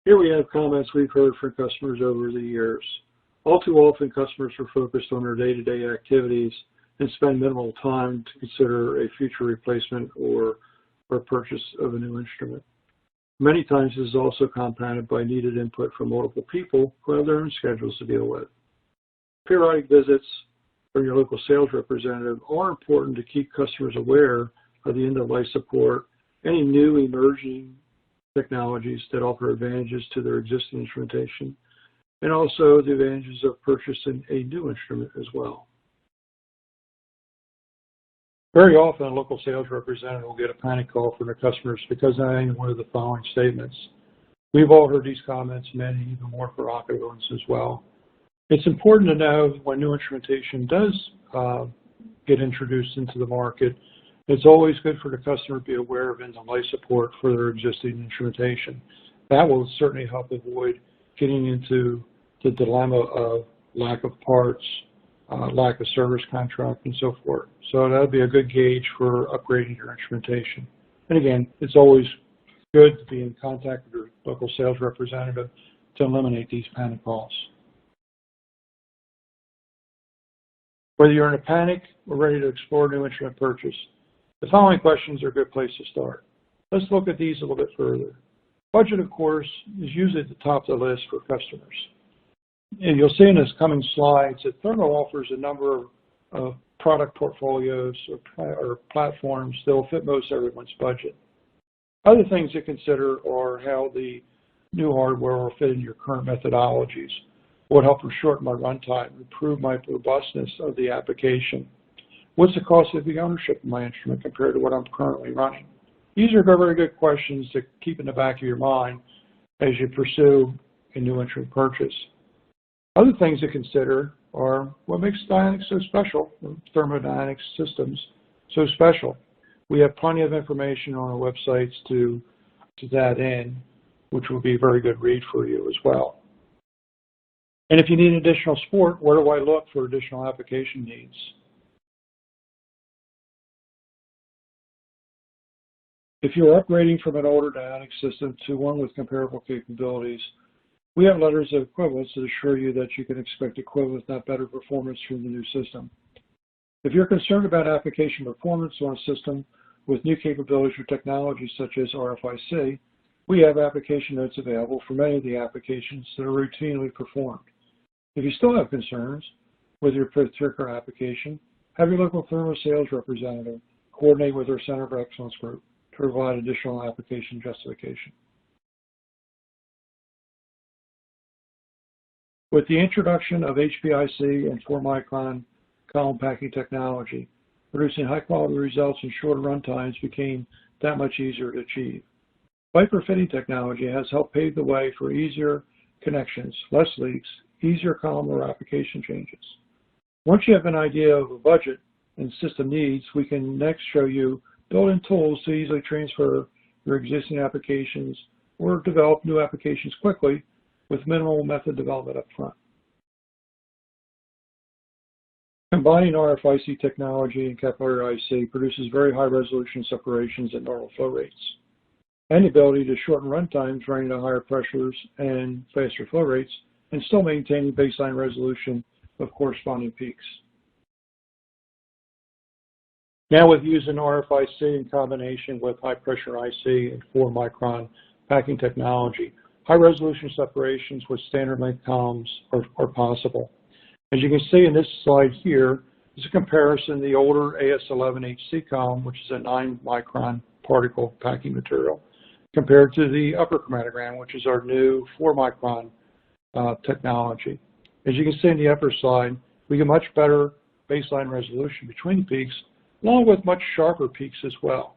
Here we have comments we've heard from customers over the years. All too often, customers are focused on their day-to-day activities and spend minimal time to consider a future replacement or purchase of a new instrument. Many times this is also compounded by needed input from multiple people who have their own schedules to deal with. Periodic visits from your local sales representative are important to keep customers aware of the end-of-life support, any new emerging technologies that offer advantages to their existing instrumentation, and also the advantages of purchasing a new instrument as well. Very often, a local sales representative will get a panic call from their customers because of any one of the following statements. We've all heard these comments, many even more provocative ones as well. It's important to know when new instrumentation does get introduced into the market, it's always good for the customer to be aware of end-of-life support for their existing instrumentation. That will certainly help avoid getting into the dilemma of lack of parts, lack of service contract, and so forth. So that would be a good gauge for upgrading your instrumentation. And again, it's always good to be in contact with your local sales representative to eliminate these panic calls. Whether you're in a panic or ready to explore new instrument purchase, the following questions are a good place to start. Let's look at these a little bit further. Budget, of course, is usually at the top of the list for customers. And you'll see in this coming slides that Thermo offers a number of product portfolios or platforms that will fit most everyone's budget. Other things to consider are how the new hardware will fit in your current methodologies, what help to shorten my runtime, improve my robustness of the application. What's the cost of the ownership of my instrument compared to what I'm currently running? These are very good questions to keep in the back of your mind as you pursue a new instrument purchase. Other things to consider are what makes Dynamics so special, thermodynamics systems so special. We have plenty of information on our websites to that end, which will be a very good read for you as well. And if you need additional support, where do I look for additional application needs? If you're upgrading from an older Dynamics system to one with comparable capabilities, we have letters of equivalence that assure you that you can expect equivalent, not better performance from the new system. If you're concerned about application performance on a system with new capabilities or technologies such as RFIC, we have application notes available for many of the applications that are routinely performed. If you still have concerns with your particular application, have your local Thermo sales representative coordinate with our Center of Excellence group to provide additional application justification. With the introduction of HPIC and 4-micron column packing technology, producing high-quality results in shorter runtimes became that much easier to achieve. Viper fitting technology has helped pave the way for easier connections, less leaks, easier column or application changes. Once you have an idea of a budget and system needs, we can next show you built-in tools to easily transfer your existing applications or develop new applications quickly with minimal method development up front. Combining RFIC technology and capillary IC produces very high resolution separations at normal flow rates, and the ability to shorten runtimes running at higher pressures and faster flow rates and still maintaining baseline resolution of corresponding peaks. Now with using RFIC in combination with high pressure IC and 4-micron packing technology, high resolution separations with standard length columns are possible. As you can see in this slide here, is a comparison of the older AS11HC column, which is a 9-micron particle packing material, compared to the upper chromatogram, which is our new 4-micron technology. As you can see in the upper slide, we get much better baseline resolution between the peaks, along with much sharper peaks as well.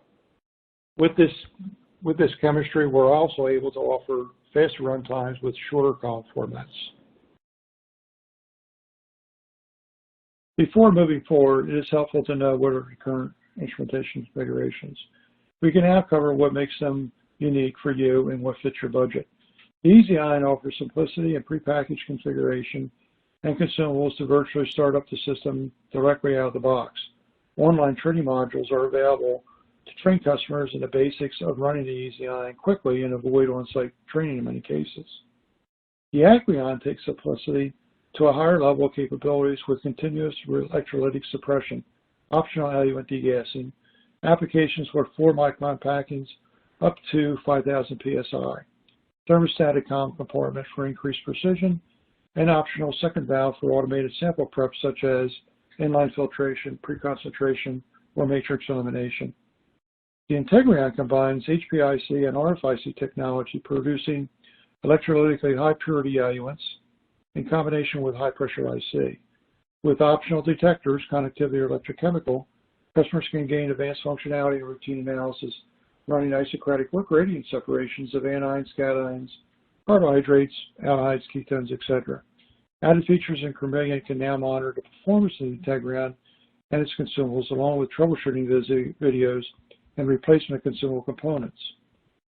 With this chemistry, we're also able to offer faster runtimes with shorter column formats. Before moving forward, it is helpful to know what are the current instrumentation configurations. We can now cover what makes them unique for you and what fits your budget. The Easy Ion offers simplicity and prepackaged configuration and consumables to virtually start up the system directly out of the box. Online training modules are available to train customers in the basics of running the EZ-ION quickly and avoid on-site training in many cases. The Acqueon takes simplicity to a higher level of capabilities with continuous electrolytic suppression, optional eluent degassing, applications for 4-micron packings up to 5,000 psi, thermostatic compartment for increased precision, and optional second valve for automated sample prep such as inline filtration, pre-concentration, or matrix elimination. The Integrion combines HPIC and RFIC technology, producing electrolytically high purity eluents in combination with high pressure IC. With optional detectors, connectivity or electrochemical, customers can gain advanced functionality and routine analysis running isocratic or gradient separations of anions, cations, carbohydrates, aldehydes, ketones, etc. Added features in Chromatium can now monitor the performance of the Integrion and its consumables, along with troubleshooting videos and replacement of consumable components.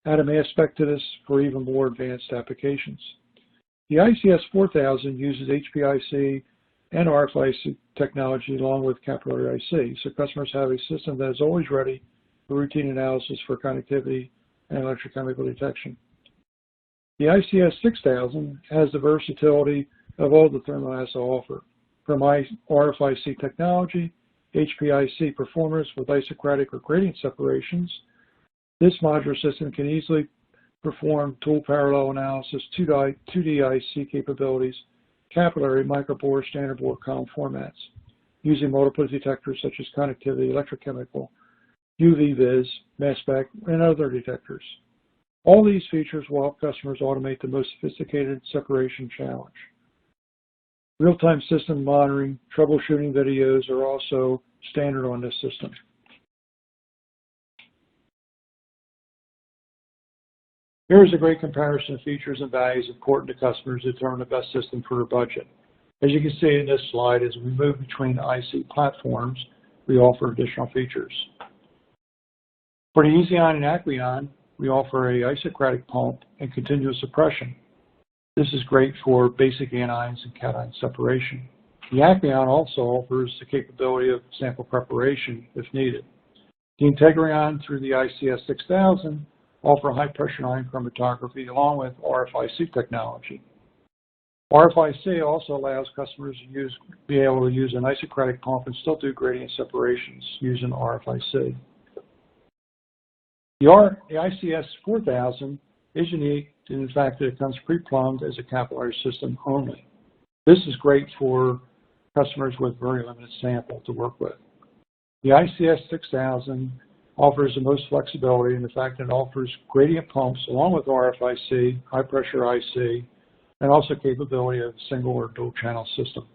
Add a mass spec to this for even more advanced applications. The ICS 4000 uses HPIC and RFIC technology along with capillary IC, so customers have a system that is always ready for routine analysis for connectivity and electrochemical detection. The ICS 6000 has the versatility of all the thermoassay offer, from RFIC technology, HPIC performance with isocratic or gradient separations. This modular system can easily perform tool parallel analysis, 2D IC capabilities, capillary, microbore, standard bore column formats, using multiple detectors such as connectivity, electrochemical, UV vis, mass spec, and other detectors. All these features will help customers automate the most sophisticated separation challenge. Real-time system monitoring, troubleshooting videos are also standard on this system. Here is a great comparison of features and values important to customers to determine the best system for their budget. As you can see in this slide, as we move between IC platforms, we offer additional features. For the EZ-ION and Acqueon, we offer a isocratic pump and continuous suppression. This is great for basic anions and cation separation. The Acqueon also offers the capability of sample preparation if needed. The Integrion through the ICS 6000 offer high-pressure ion chromatography along with RFIC technology. RFIC also allows customers to be able to use an isocratic pump and still do gradient separations using RFIC. The ICS 4000 is unique in the fact that it comes pre-plumbed as a capillary system only. This is great for customers with very limited sample to work with. The ICS 6000 offers the most flexibility in the fact that it offers gradient pumps along with RFIC, high pressure IC, and also capability of single or dual channel system.